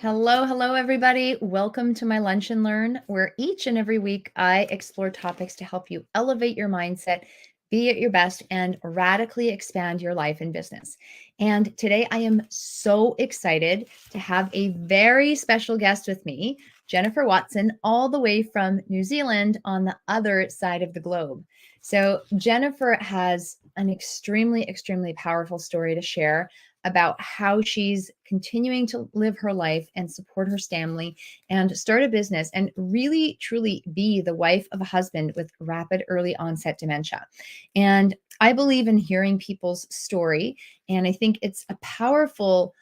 Hello, everybody. Welcome to my Lunch and Learn, where each and every week I explore topics to help you elevate your mindset, be at your best, and radically expand your life and business. And today I am so excited to have a very special guest with me, Jennifer Watson, all the way from New Zealand on the other side of the globe. So, Jennifer has an extremely powerful story to share about how she's continuing to live her life and support her family and start a business and really truly be the wife of a husband with rapid early onset dementia. And I believe in hearing people's story, and I think it's a powerful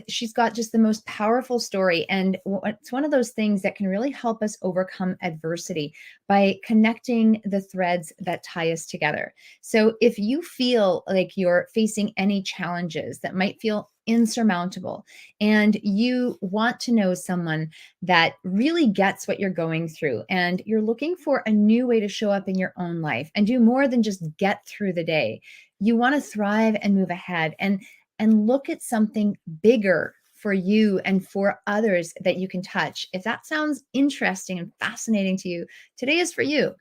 she's got just the most powerful story, and it's one of those things that can really help us overcome adversity by connecting the threads that tie us together. So if you feel like you're facing any challenges that might feel insurmountable and you want to know someone that really gets what you're going through and you're looking for a new way to show up in your own life and do more than just get through the day, you want to thrive and move ahead and look at something bigger for you and for others that you can touch. If that sounds interesting and fascinating to you, today is for you.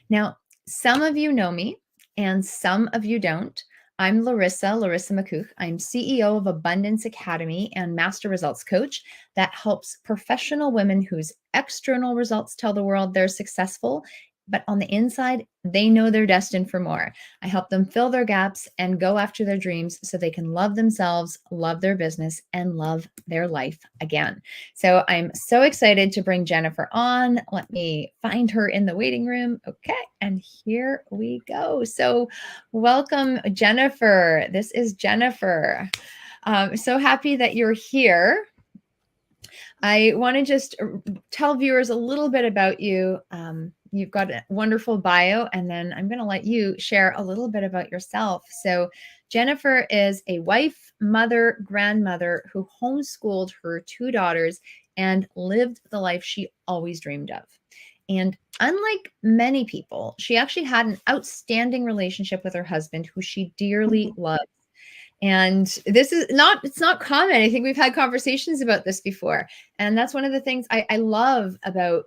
Now, some of you know me and some of you don't. I'm Larissa McCouch. I'm CEO of Abundance Academy and Master Results Coach that helps professional women whose external results tell the world they're successful, but on the inside, they know they're destined for more. I help them fill their gaps and go after their dreams so they can love themselves, love their business, and love their life again. So I'm so excited to bring Jennifer on. Let me find her in the waiting room. Okay, and here we go. So welcome, Jennifer. This is Jennifer. So happy that you're here. I want to just tell viewers a little bit about you. You've got a wonderful bio, and then I'm going to let you share a little bit about yourself. So, Jennifer is a wife, mother, grandmother who homeschooled her two daughters and lived the life she always dreamed of. And unlike many people, she actually had an outstanding relationship with her husband, who she dearly loved. And this is it's not common. I think we've had conversations about this before. And that's one of the things I love about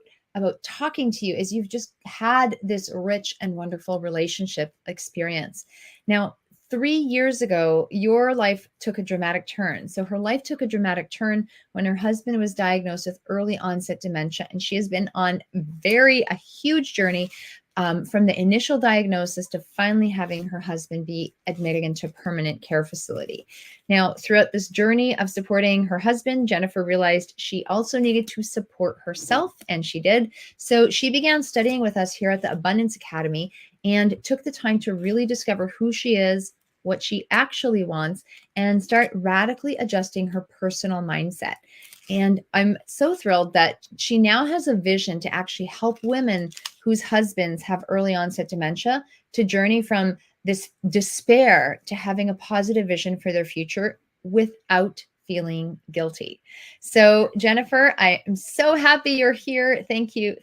talking to you is you've just had this rich and wonderful relationship experience. Now, 3 years ago, your life took a dramatic turn. So her life took a dramatic turn when her husband was diagnosed with early onset dementia. And she has been on a huge journey from the initial diagnosis to finally having her husband be admitted into a permanent care facility. Now, throughout this journey of supporting her husband, Jennifer realized she also needed to support herself, and she did. So she began studying with us here at the Abundance Academy and took the time to really discover who she is, what she actually wants, and start radically adjusting her personal mindset. And I'm so thrilled that she now has a vision to actually help women whose husbands have early onset dementia to journey from this despair to having a positive vision for their future without feeling guilty. So, Jennifer, I am so happy you're here. Thank you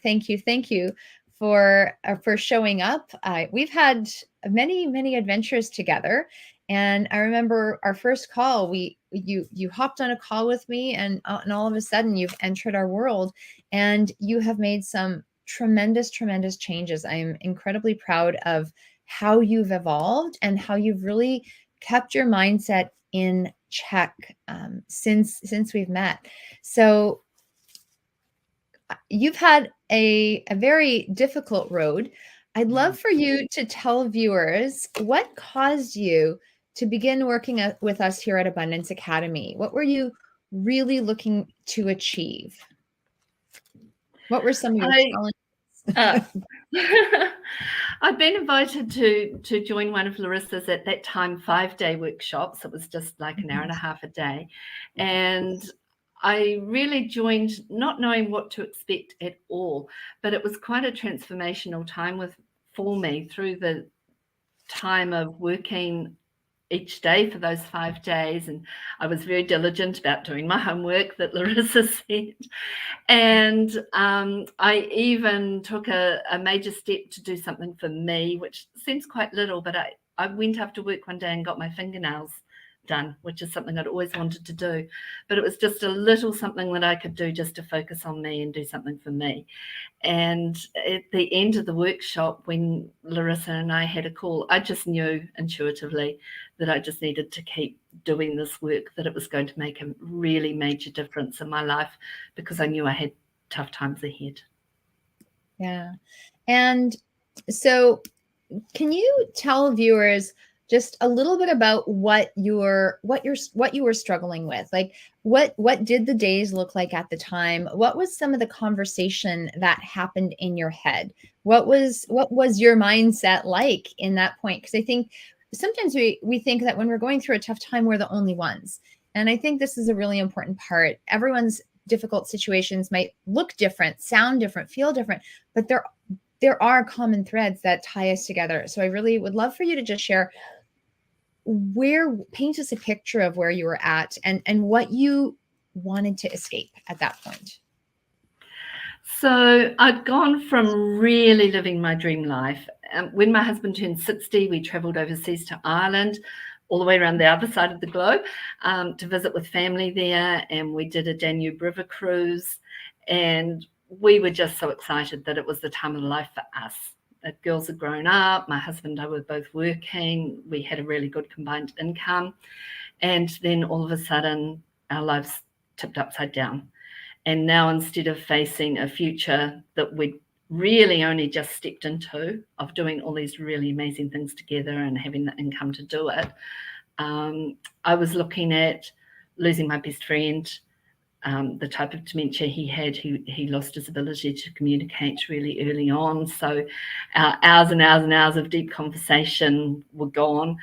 for showing up. We've had many adventures together, and I remember our first call. You hopped on a call with me, and all of a sudden you've entered our world, and you have made some tremendous changes. I am incredibly proud of how you've evolved and how you've really kept your mindset in check since we've met. So you've had a very difficult road. I'd love for you to tell viewers what caused you to begin working with us here at Abundance Academy. What were you really looking to achieve? What were some of your challenges? I've been invited to join one of Larissa's, at that time, 5-day workshops. It was just like an hour and a half a day. And I really joined not knowing what to expect at all, but it was quite a transformational time for me through the time of working each day for those 5 days. And I was very diligent about doing my homework that Larissa said. And I even took a major step to do something for me, which seems quite little, but I went after work one day and got my fingernails done, which is something I'd always wanted to do. But it was just a little something that I could do just to focus on me and do something for me. And at the end of the workshop, when Larissa and I had a call, I just knew intuitively that I just needed to keep doing this work, that it was going to make a really major difference in my life, because I knew I had tough times ahead. Yeah. And so can you tell viewers just a little bit about what you were struggling with? Like what did the days look like at the time? What was some of the conversation that happened in your head? What was your mindset like in that point? Because I think sometimes we think that when we're going through a tough time, we're the only ones. And I think this is a really important part. Everyone's difficult situations might look different, sound different, feel different, but there are common threads that tie us together. So I really would love for you to just share paint us a picture of where you were at and what you wanted to escape at that point. So I'd gone from really living my dream life. When my husband turned 60, we travelled overseas to Ireland, all the way around the other side of the globe, to visit with family there. And we did a Danube River cruise. And we were just so excited that it was the time of life for us. The girls had grown up. My husband and I were both working. We had a really good combined income. And then all of a sudden, our lives tipped upside down. And now, instead of facing a future that we'd really only just stepped into, of doing all these really amazing things together and having the income to do it, I was looking at losing my best friend. The type of dementia he had, he lost his ability to communicate really early on. So hours and hours and hours of deep conversation were gone.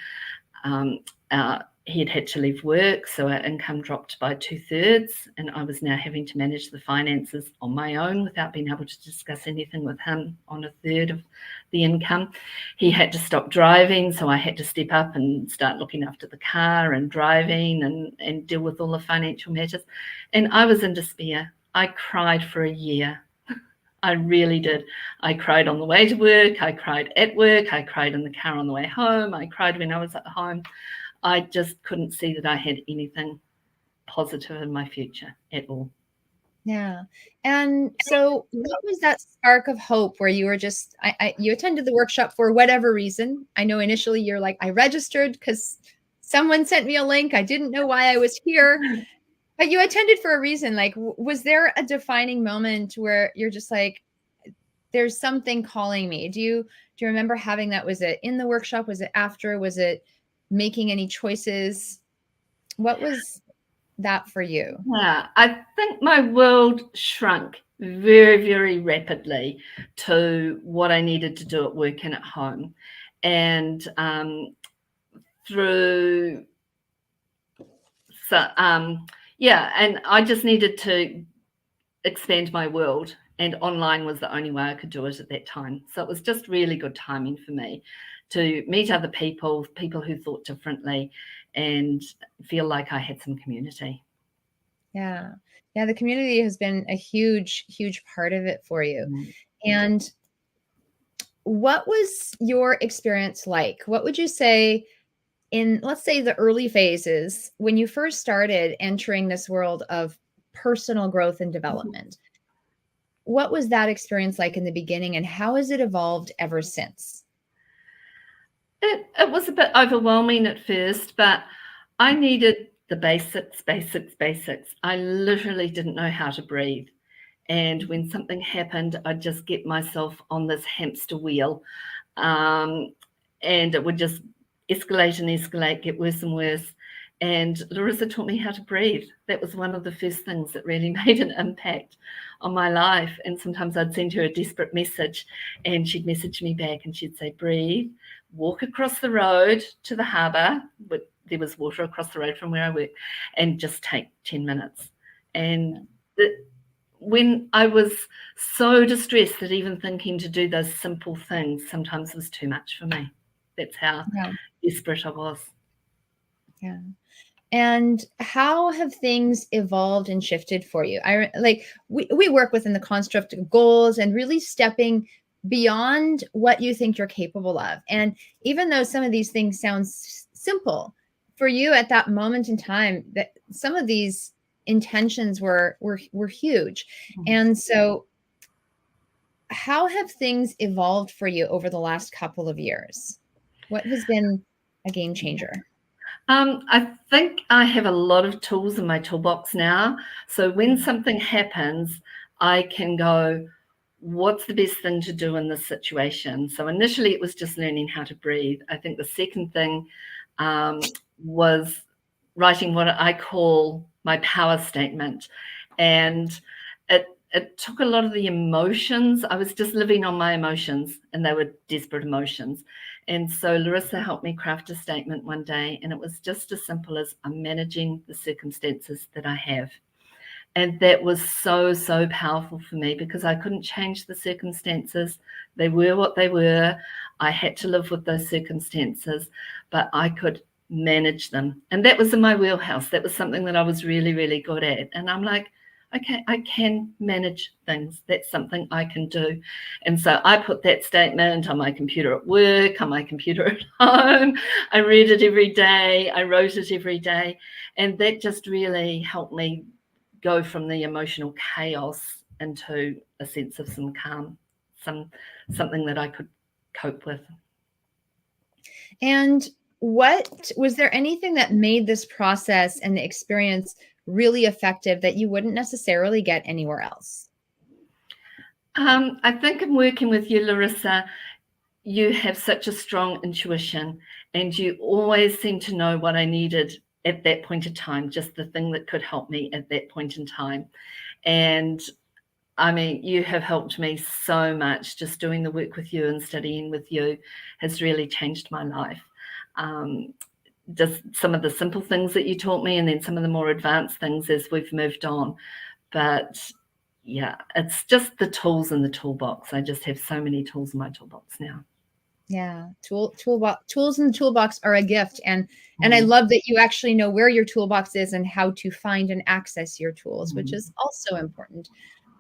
He had to leave work, so our income dropped by 2/3, and I was now having to manage the finances on my own without being able to discuss anything with him on 1/3 of the income. He had to stop driving, so I had to step up and start looking after the car and driving and deal with all the financial matters. And I was in despair. I cried for a year. I really did. I cried on the way to work. I cried at work. I cried in the car on the way home. I cried when I was at home. I just couldn't see that I had anything positive in my future at all. Yeah. And so what was that spark of hope where you were just, you attended the workshop for whatever reason? I know initially you're like, I registered because someone sent me a link. I didn't know why I was here, but you attended for a reason. Like, was there a defining moment where you're just like, there's something calling me? Do you remember having that? Was it in the workshop? Was it after? Was it making any choices? What was that for you? Yeah, I think my world shrunk very, very rapidly to what I needed to do at work and at home. And and I just needed to expand my world, and online was the only way I could do it at that time. So it was just really good timing for me to meet other people who thought differently, and feel like I had some community. Yeah. Yeah. The community has been a huge, huge part of it for you. Mm. And what was your experience like? What would you say in, let's say, the early phases when you first started entering this world of personal growth and development? What was that experience like in the beginning, and how has it evolved ever since? It was a bit overwhelming at first, but I needed the basics. I literally didn't know how to breathe. And when something happened, I'd just get myself on this hamster wheel. And it would just escalate and escalate, get worse and worse. And Larissa taught me how to breathe. That was one of the first things that really made an impact on my life. And sometimes I'd send her a desperate message, and she'd message me back and she'd say, breathe, walk across the road to the harbour, but there was water across the road from where I worked, and just take 10 minutes. And when I was so distressed that even thinking to do those simple things sometimes was too much for me. That's how desperate I was. Yeah. And how have things evolved and shifted for you? We work within the construct of goals and really stepping beyond what you think you're capable of. And even though some of these things sound simple, for you at that moment in time, that some of these intentions were huge. And so how have things evolved for you over the last couple of years? What has been a game changer? I think I have a lot of tools in my toolbox now. So when something happens, I can go, what's the best thing to do in this situation? So initially it was just learning how to breathe. I think the second thing was writing what I call my power statement. And it took a lot of the emotions. I was just living on my emotions, and they were desperate emotions. And so Larissa helped me craft a statement one day, and it was just as simple as, I'm managing the circumstances that I have. And that was so, so powerful for me, because I couldn't change the circumstances. They were what they were. I had to live with those circumstances, but I could manage them. And that was in my wheelhouse. That was something that I was really, really good at. And I'm like, okay, I can manage things. That's something I can do. And so I put that statement on my computer at work, on my computer at home. I read it every day. I wrote it every day. And that just really helped me go from the emotional chaos into a sense of some calm, something that I could cope with. And what was there anything that made this process and the experience really effective that you wouldn't necessarily get anywhere else? I think in working with you, Larissa, you have such a strong intuition, and you always seem to know what I needed at that point in time, just the thing that could help me at that point in time. And I mean, you have helped me so much. Just doing the work with you and studying with you has really changed my life. Just some of the simple things that you taught me, and then some of the more advanced things as we've moved on. But yeah, it's just the tools in the toolbox. I just have so many tools in my toolbox now. Yeah, tools in the toolbox are a gift, and I love that you actually know where your toolbox is and how to find and access your tools, which is also important.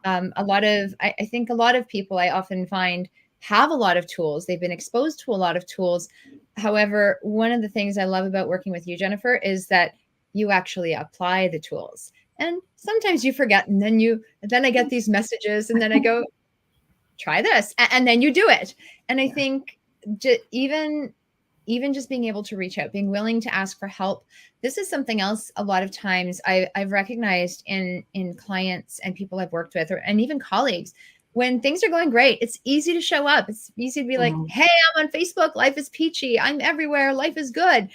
I think a lot of people, I often find, have a lot of tools. They've been exposed to a lot of tools. However, one of the things I love about working with you, Jennifer, is that you actually apply the tools. And sometimes you forget, and then I get these messages, and then I go, try this, and then you do it. And I think even just being able to reach out, being willing to ask for help. This is something else a lot of times I've recognized in clients and people I've worked with, and even colleagues. When things are going great, it's easy to show up. It's easy to be like, hey, I'm on Facebook. Life is peachy. I'm everywhere. Life is good.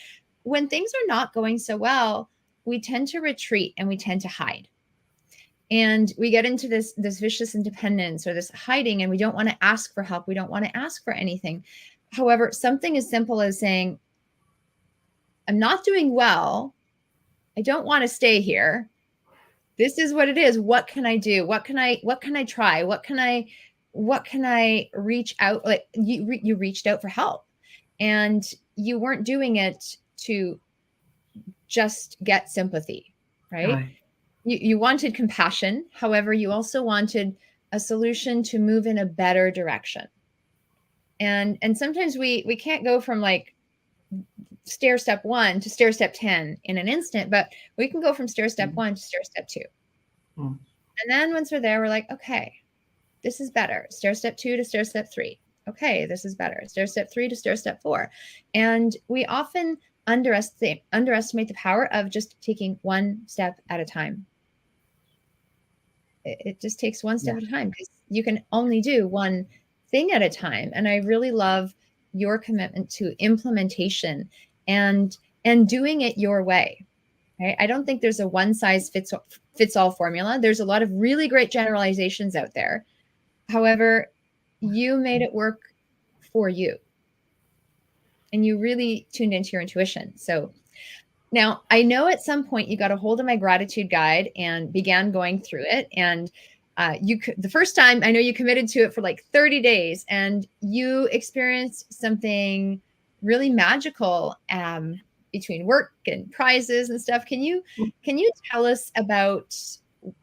When things are not going so well, we tend to retreat and we tend to hide. And we get into this vicious independence or this hiding, and we don't want to ask for help. We don't want to ask for anything. However, something as simple as saying, I'm not doing well. I don't want to stay here. This is what it is. What can I do? What can I try? What can I reach out? Like you reached out for help, and you weren't doing it to just get sympathy, right? You wanted compassion. However, you also wanted a solution to move in a better direction. And sometimes we can't go from like stair step 1 to stair step 10 in an instant, but we can go from stair step 1 to stair step 2. And then once we're there, we're like, okay, this is better. Stair step 2 to stair step 3. Okay, this is better. Stair step 3 to stair step 4. And we often underestimate the power of just taking one step at a time. It just takes one step at a time, because you can only do one thing at a time. And I really love your commitment to implementation and doing it your way. Right? I don't think there's a one size fits all formula. There's a lot of really great generalizations out there. However, you made it work for you, and you really tuned into your intuition. So now I know at some point you got a hold of my gratitude guide and began going through it. And the first time, I know you committed to it for like 30 days, and you experienced something really magical between work and prizes and stuff. Can you tell us about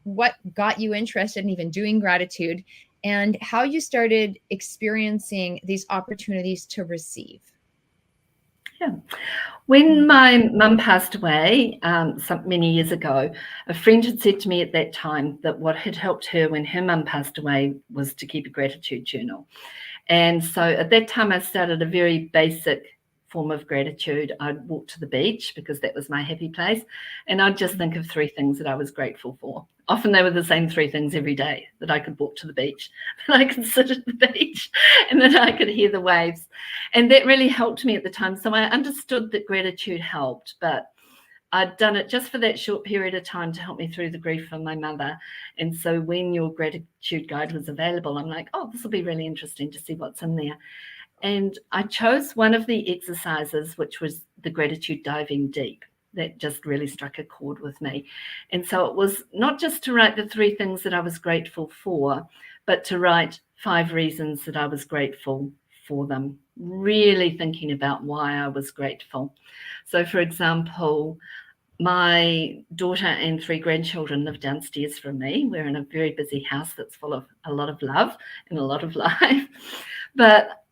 what got you interested in even doing gratitude, and how you started experiencing these opportunities to receive? Yeah. When my mum passed away many years ago, a friend had said to me at that time that what had helped her when her mum passed away was to keep a gratitude journal. And so at that time, I started a very basic form of gratitude. I'd walk to the beach because that was my happy place. And I'd just think of 3 things that I was grateful for. Often they were the same 3 things every day: that I could walk to the beach, that I could sit at the beach, and that I could hear the waves. And that really helped me at the time. So I understood that gratitude helped, but I'd done it just for that short period of time to help me through the grief of my mother. And so when your gratitude guide was available, I'm like, oh, this will be really interesting to see what's in there. And I chose one of the exercises, which was the gratitude diving deep. That just really struck a chord with me. And so it was not just to write the 3 things that I was grateful for, but to write 5 reasons that I was grateful for them, really thinking about why I was grateful. So, for example, my daughter and 3 grandchildren live downstairs from me. We're in a very busy house that's full of a lot of love and a lot of life. But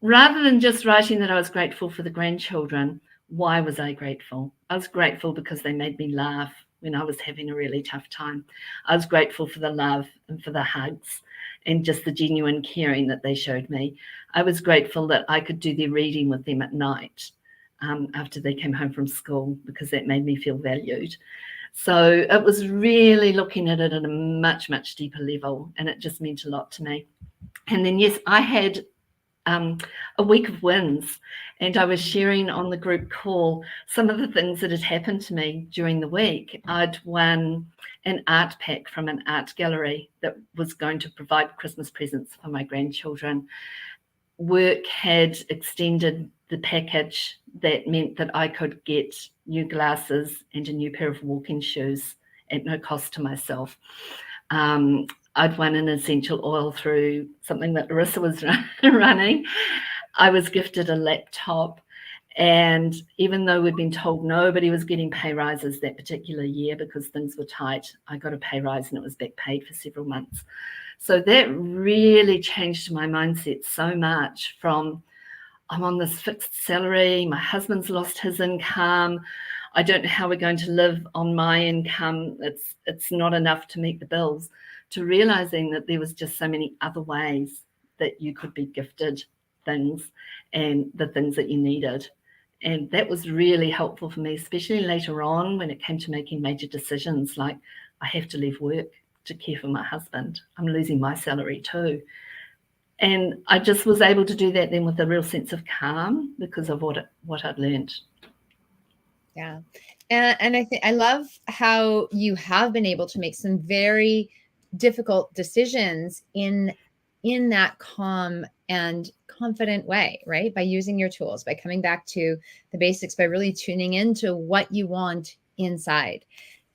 rather than just writing that I was grateful for the grandchildren, why was I grateful? I was grateful because they made me laugh when I was having a really tough time. I was grateful for the love and for the hugs and just the genuine caring that they showed me. I was grateful that I could do their reading with them at night after they came home from school, because that made me feel valued. So it was really looking at it at a much, much deeper level, and it just meant a lot to me. And then, yes, I had a week of wins, and I was sharing on the group call some of the things that had happened to me during the week. I'd won an art pack from an art gallery that was going to provide Christmas presents for my grandchildren. Work had extended the package that meant that I could get new glasses and a new pair of walking shoes at no cost to myself. I'd won an essential oil through something that Larissa was running. I was gifted a laptop. And even though we'd been told nobody was getting pay rises that particular year because things were tight, I got a pay rise and it was back paid for several months. So that really changed my mindset so much from, I'm on this fixed salary, my husband's lost his income, I don't know how we're going to live on my income, it's not enough to meet the bills, to realizing that there was just so many other ways that you could be gifted things and the things that you needed. And that was really helpful for me, especially later on when it came to making major decisions like, I have to leave work to care for my husband. I'm losing my salary too. And I just was able to do that then with a real sense of calm because of what I'd learned. Yeah. And I think I love how you have been able to make some very difficult decisions in that calm and confident way, right? By using your tools, by coming back to the basics, by really tuning into what you want inside.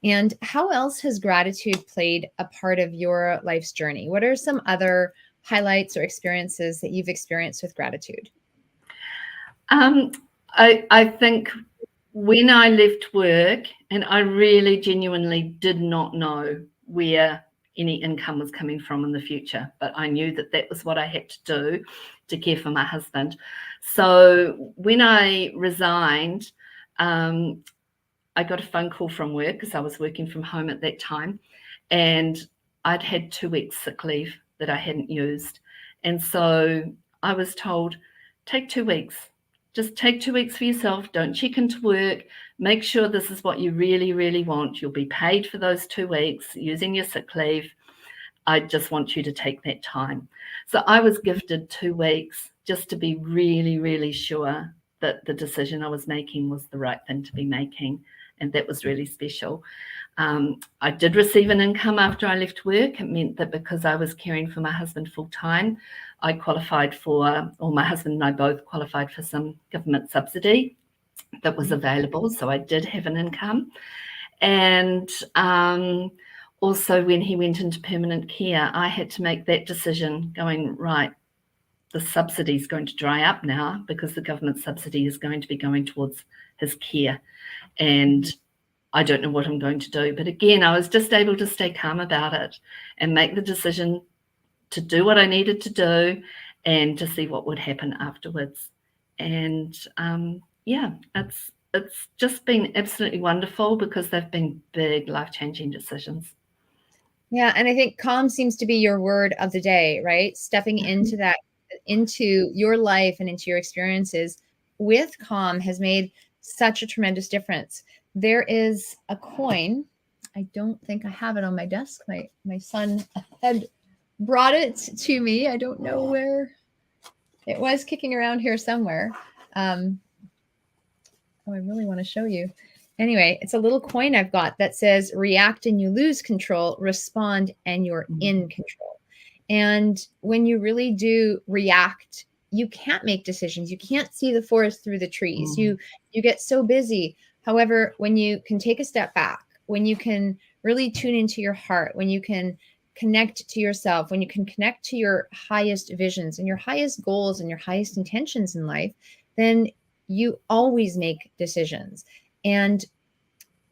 And how else has gratitude played a part of your life's journey? What are some other highlights or experiences that you've experienced with gratitude? I think when I left work, and I really genuinely did not know where any income was coming from in the future, but I knew that that was what I had to do to care for my husband. So when I resigned, I got a phone call from work because I was working from home at that time, and I'd had 2 weeks sick leave that I hadn't used. And so I was told, take 2 weeks. Just take 2 weeks for yourself. Don't check into work. Make sure this is what you really, really want. You'll be paid for those 2 weeks using your sick leave. I just want you to take that time. So I was gifted 2 weeks just to be really, really sure that the decision I was making was the right thing to be making. And that was really special. I did receive an income after I left work. It meant that because I was caring for my husband full time, I qualified for, or my husband and I both qualified for some government subsidy that was available. So I did have an income. And also when he went into permanent care, I had to make that decision going, right, the subsidy is going to dry up now because the government subsidy is going to be going towards his care. And I don't know what I'm going to do. But again, I was just able to stay calm about it and make the decision to do what I needed to do and to see what would happen afterwards. And yeah, it's just been absolutely wonderful because they've been big life-changing decisions. Yeah, and I think calm seems to be your word of the day, right? Stepping into that, into your life and into your experiences with calm has made such a tremendous difference. There is a coin. I don't think I have it on my desk. My son had brought it to me. I don't know where it was, kicking around here somewhere. Oh, I really want to show you. Anyway, it's a little coin I've got that says react and you lose control, respond and you're in control. And when you really do react, you can't make decisions. You can't see the forest through the trees. You get so busy. However, when you can take a step back, when you can really tune into your heart, when you can connect to yourself, when you can connect to your highest visions and your highest goals and your highest intentions in life, then you always make decisions. And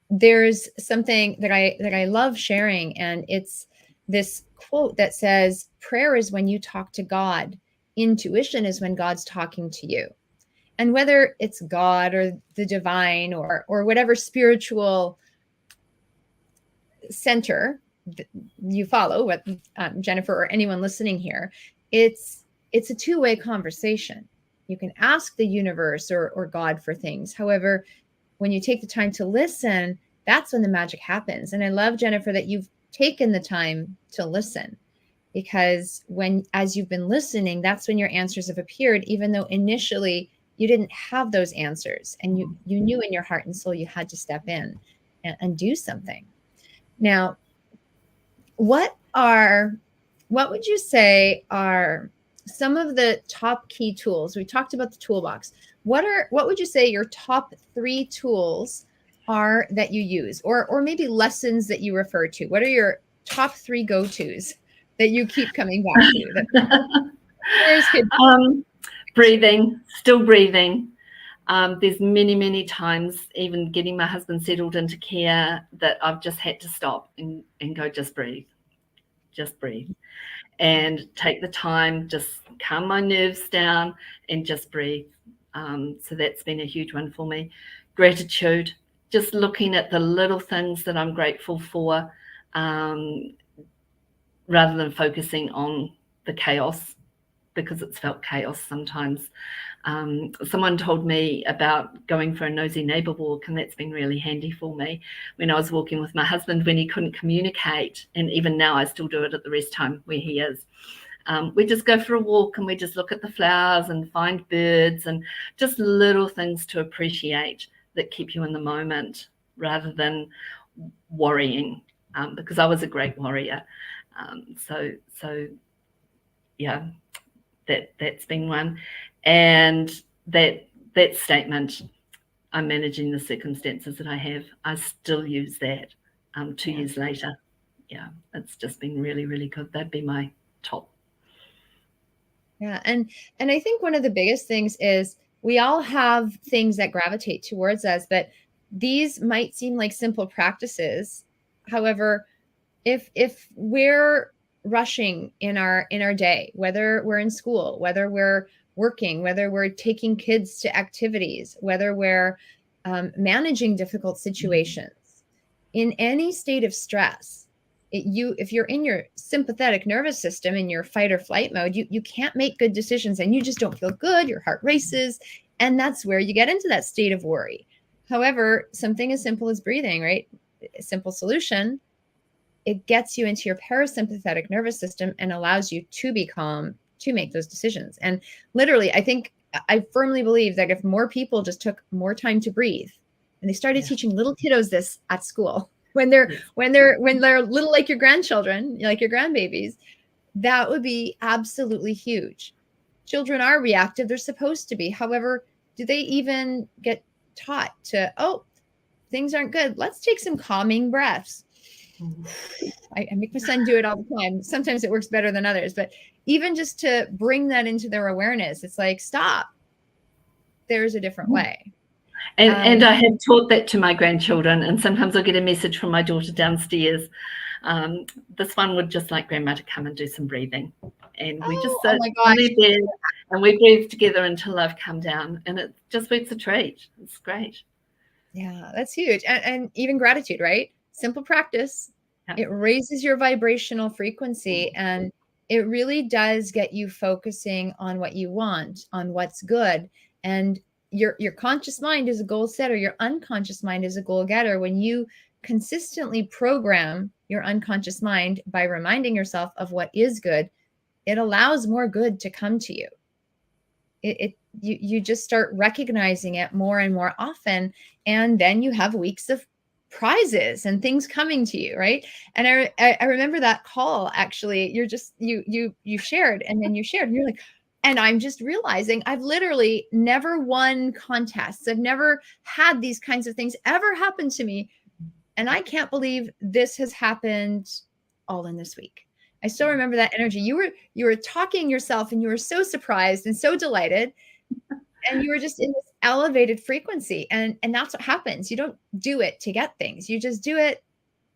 there's something that I love sharing, and it's this quote that says, prayer is when you talk to God, intuition is when God's talking to you. And whether it's God or the divine or whatever spiritual center you follow, what Jennifer or anyone listening here, it's a two-way conversation. You can ask the universe or God for things. However, when you take the time to listen, that's when the magic happens. And I love, Jennifer, that you've taken the time to listen, because as you've been listening, that's when your answers have appeared, even though initially you didn't have those answers, and you knew in your heart and soul you had to step in and do something. Now, what would you say are some of the top key tools? We talked about the toolbox. What would you say your top 3 tools are that you use, or maybe lessons that you refer to? What are your top 3 go-tos that you keep coming back to? Breathing, still breathing. There's many times, even getting my husband settled into care, that I've just had to stop and go, just breathe, and take the time, just calm my nerves down and just breathe. So that's been a huge one for me. Gratitude, just looking at the little things that I'm grateful for, rather than focusing on the chaos, because it's felt chaos sometimes. Someone told me about going for a nosy neighbour walk, and that's been really handy for me when I was walking with my husband when he couldn't communicate, and even now I still do it at the rest time where he is. We just go for a walk and we just look at the flowers and find birds and just little things to appreciate that keep you in the moment rather than worrying, because I was a great worrier. So yeah, that's been one. And that statement, I'm managing the circumstances that I have, I still use that 2 years later. Yeah, it's just been really good. That'd be my top. Yeah, and I think one of the biggest things is we all have things that gravitate towards us, but these might seem like simple practices. However, if we're rushing in our day, whether we're in school, whether we're working, whether we're taking kids to activities, whether we're managing difficult situations, in any state of stress, if you're in your sympathetic nervous system in your fight or flight mode, you can't make good decisions, and you just don't feel good. Your heart races, and that's where you get into that state of worry. However, something as simple as breathing, right? A simple solution. It gets you into your parasympathetic nervous system and allows you to be calm to make those decisions. And literally, I firmly believe that if more people just took more time to breathe, and they started teaching little kiddos this at school when they're little, like your grandchildren, like your grandbabies, that would be absolutely huge. Children are reactive. They're supposed to be. However, do they even get taught to, oh, things aren't good, let's take some calming breaths? I make my son do it all the time. Sometimes it works better than others, but even just to bring that into their awareness, it's like, stop. There's a different way. And I have taught that to my grandchildren, and sometimes I'll get a message from my daughter downstairs. This one would just like Grandma to come and do some breathing. And we just sit on their bed And we breathe together until I've come down, and it just works a treat. It's great. Yeah, that's huge. And even gratitude, right? Simple practice. Yeah. It raises your vibrational frequency and it really does get you focusing on what you want, on what's good. And your conscious mind is a goal setter, your unconscious mind is a goal getter. When you consistently program your unconscious mind by reminding yourself of what is good, it allows more good to come to you. You just start recognizing it more and more often, and then you have weeks of prizes and things coming to you, right? And I remember that call, actually. You're just you shared, and then you shared, and you're like, and I'm just realizing I've literally never won contests, I've never had these kinds of things ever happen to me, and I can't believe this has happened all in this week. I still remember that energy. You were talking yourself and you were so surprised and so delighted, and you were just in this elevated frequency, and that's what happens. You don't do it to get things. You just do it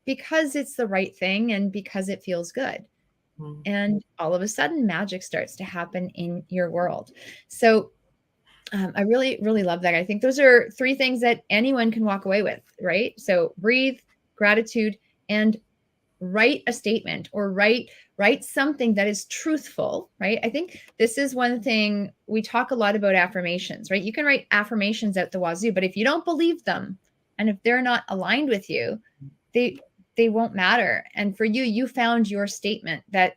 because it's the right thing and because it feels good. And all of a sudden magic starts to happen in your world. So I really, really love that. I think those are three things that anyone can walk away with, right? So breathe, gratitude, and write a statement, or write something that is truthful, right? I think this is one thing we talk a lot about: affirmations, right? You can write affirmations out the wazoo, but if you don't believe them and if they're not aligned with you, they they won't matter. And for you, you found your statement that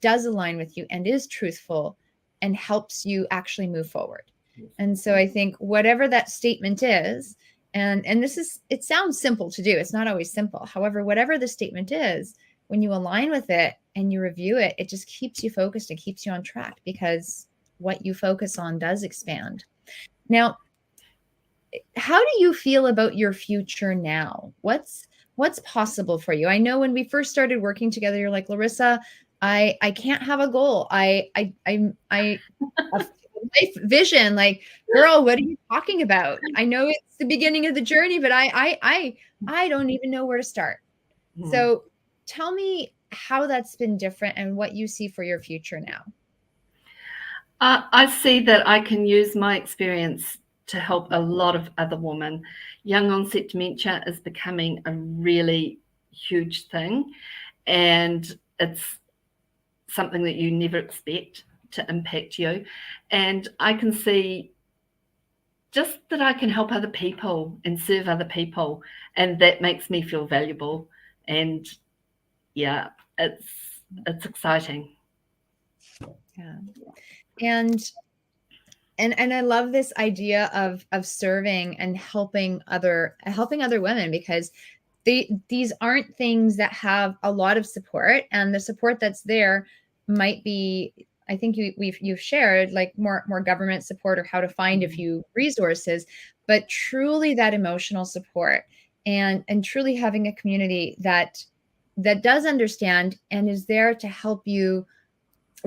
does align with you and is truthful and helps you actually move forward. And so I think whatever that statement is, and this is, it sounds simple to do, it's not always simple. However, whatever the statement is, when you align with it and you review it, it just keeps you focused and keeps you on track, because what you focus on does expand. Now, how do you feel about your future now? What's possible for you? I know when we first started working together, you're like, Larissa, I can't have a goal. I a life vision. Like, girl, what are you talking about? I know it's the beginning of the journey, but I don't even know where to start. So tell me how that's been different and what you see for your future now. I see that I can use my experience to help a lot of other women. Young onset dementia is becoming a really huge thing, and it's something that you never expect to impact you. And I can see just that I can help other people and serve other people, and that makes me feel valuable. And yeah, it's exciting. Yeah. And I love this idea of serving and helping other women, because these aren't things that have a lot of support, and the support that's there might be, I think you've shared, like more government support, or how to find a few resources, but truly that emotional support, and truly having a community that does understand and is there to help you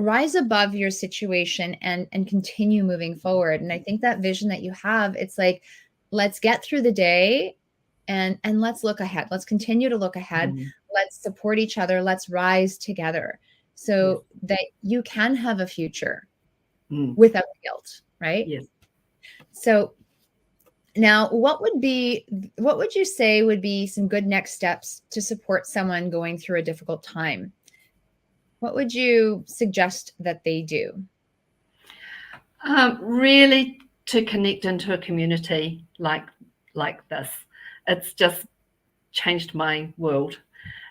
rise above your situation and continue moving forward. And I think that vision that you have, it's like, let's get through the day, and let's look ahead. Let's continue to look ahead. Let's support each other. Let's rise together so that you can have a future without guilt, right? Yes. So now, what would you say would be some good next steps to support someone going through a difficult time? What would you suggest that they do? Really, to connect into a community like this. It's just changed my world.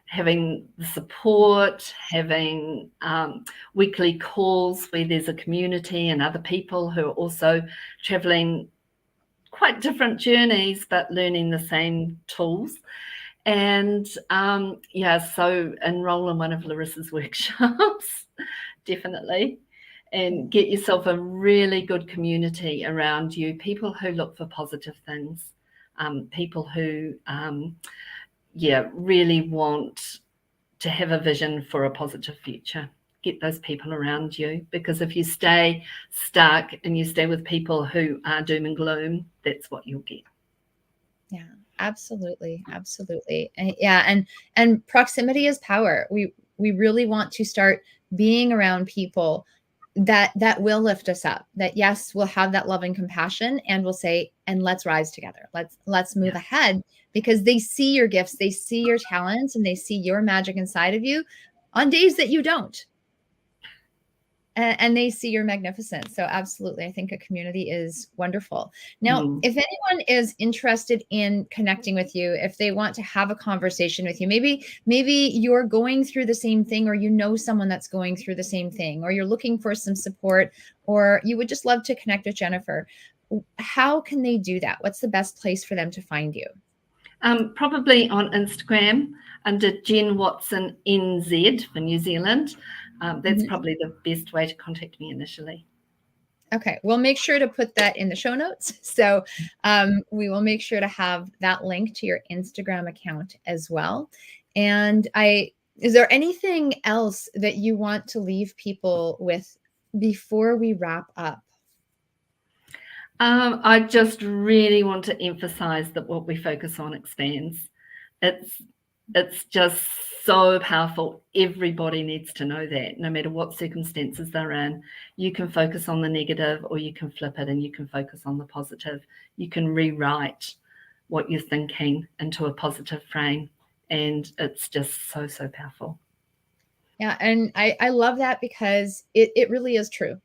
Having the support, having weekly calls where there's a community and other people who are also traveling quite different journeys but learning the same tools. And so enroll in one of Larissa's workshops, definitely, and get yourself a really good community around you, people who look for positive things, people who, really want to have a vision for a positive future. Get those people around you, because if you stay stuck and you stay with people who are doom and gloom, that's what you'll get. Yeah, absolutely. Absolutely. And proximity is power. We really want to start being around people that will lift us up. That yes, we'll have that love and compassion, and we'll say, and let's rise together. Let's move Yeah. ahead, because they see your gifts, they see your talents, and they see your magic inside of you on days that you don't. And they see your magnificence. So absolutely, I think a community is wonderful. Now, Mm. if anyone is interested in connecting with you, if they want to have a conversation with you, maybe you're going through the same thing, or you know someone that's going through the same thing, or you're looking for some support, or you would just love to connect with Jennifer, how can they do that? What's the best place for them to find you? Probably on Instagram under Jen Watson NZ for New Zealand. That's Mhm. probably the best way to contact me initially. Okay, we'll make sure to put that in the show notes. So we will make sure to have that link to your Instagram account as well. And is there anything else that you want to leave people with before we wrap up? I just really want to emphasize that what we focus on expands. It's just so powerful. Everybody needs to know that no matter what circumstances they're in, you can focus on the negative or you can flip it and you can focus on the positive. You can rewrite what you're thinking into a positive frame. And it's just so, so powerful. Yeah, and I love that, because it really is true.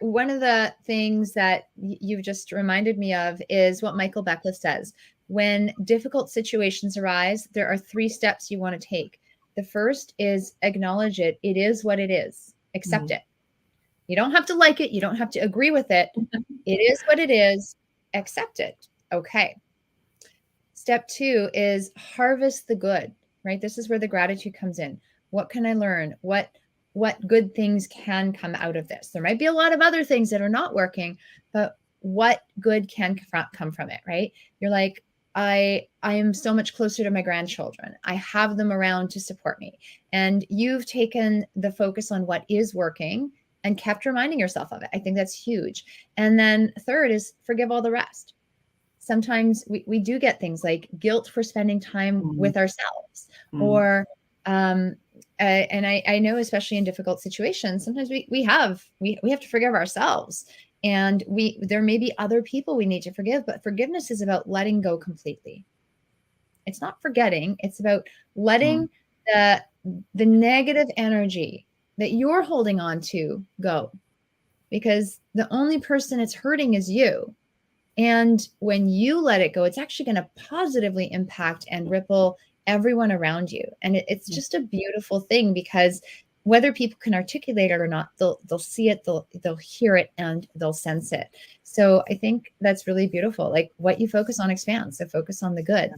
One of the things that you've just reminded me of is what Michael Beckwith says. When difficult situations arise, there are 3 steps you want to take. The first is acknowledge it. It is what it is. Accept Mm. it. You don't have to like it. You don't have to agree with it. It is what it is. Accept it. Okay. Step 2 is harvest the good, right? This is where the gratitude comes in. What can I learn? What good things can come out of this? There might be a lot of other things that are not working, but what good can come from it, right? You're like, I am so much closer to my grandchildren. I have them around to support me. And you've taken the focus on what is working and kept reminding yourself of it. I think that's huge. And then third is forgive all the rest. Sometimes we do get things like guilt for spending time Mm. with ourselves, Mm. or and I know, especially in difficult situations, sometimes we have to forgive ourselves, and there may be other people we need to forgive, but forgiveness is about letting go completely. It's not forgetting, it's about Mm. letting the the negative energy that you're holding on to go, because the only person it's hurting is you. And when you let it go, it's actually going to positively impact and ripple everyone around you. And it's Yeah. just a beautiful thing, because whether people can articulate it or not, they'll see it, they'll hear it, and they'll sense it. So I think that's really beautiful. Like, what you focus on expands. So focus on the good.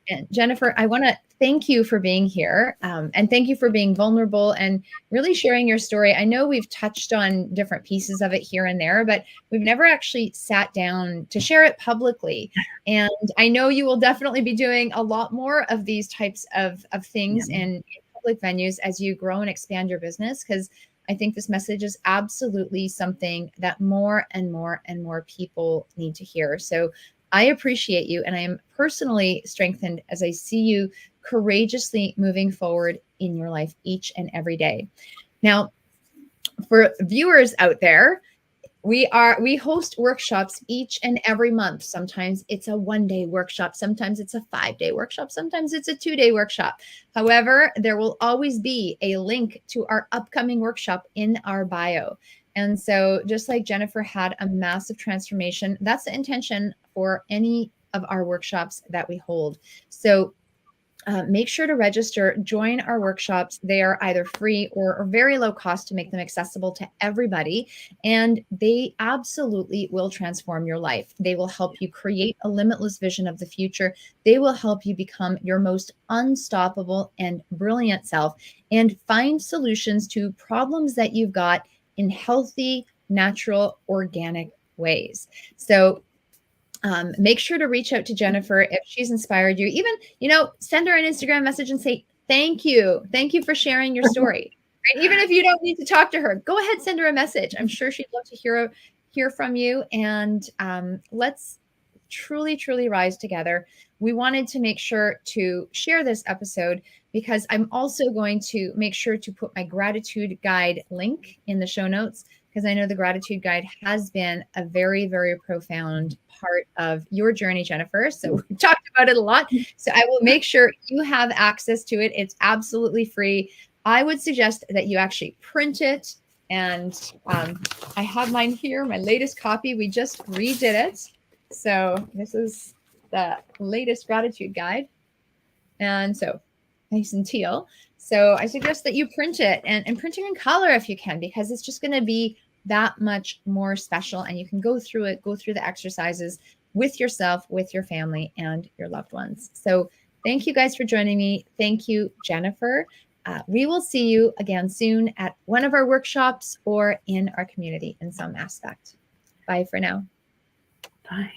And Jennifer, I want to thank you for being here, and thank you for being vulnerable and really sharing your story. I know we've touched on different pieces of it here and there, but we've never actually sat down to share it publicly. And I know you will definitely be doing a lot more of these types of Yeah. things in public venues as you grow and expand your business, because I think this message is absolutely something that more and more and more people need to hear. So I appreciate you, and I am personally strengthened as I see you courageously moving forward in your life each and every day. Now, for viewers out there, we host workshops each and every month. Sometimes it's a 1-day workshop, sometimes it's a 5-day workshop, sometimes it's a 2-day workshop. However, there will always be a link to our upcoming workshop in our bio. And so, just like Jennifer had a massive transformation, that's the intention for any of our workshops that we hold. So make sure to register, join our workshops. They are either free or very low cost to make them accessible to everybody. And they absolutely will transform your life. They will help you create a limitless vision of the future. They will help you become your most unstoppable and brilliant self, and find solutions to problems that you've got in healthy, natural, organic ways. So make sure to reach out to Jennifer if she's inspired you. Even, send her an Instagram message and say, thank you. Thank you for sharing your story. Right? Even if you don't need to talk to her, go ahead, send her a message. I'm sure she'd love to hear from you. And let's truly, truly rise together. We wanted to make sure to share this episode because I'm also going to make sure to put my gratitude guide link in the show notes, because I know the gratitude guide has been a very, very profound part of your journey, Jennifer. So we've talked about it a lot. So I will make sure you have access to it. It's absolutely free. I would suggest that you actually print it. And I have mine here, my latest copy. We just redid it. So this is the latest gratitude guide. And so nice and teal. So I suggest that you print it and print it in color if you can, because it's just going to be that much more special. And you can go through it, go through the exercises with yourself, with your family, and your loved ones. So thank you guys for joining me. Thank you, Jennifer. We will see you again soon at one of our workshops or in our community in some aspect. Bye for now. Bye.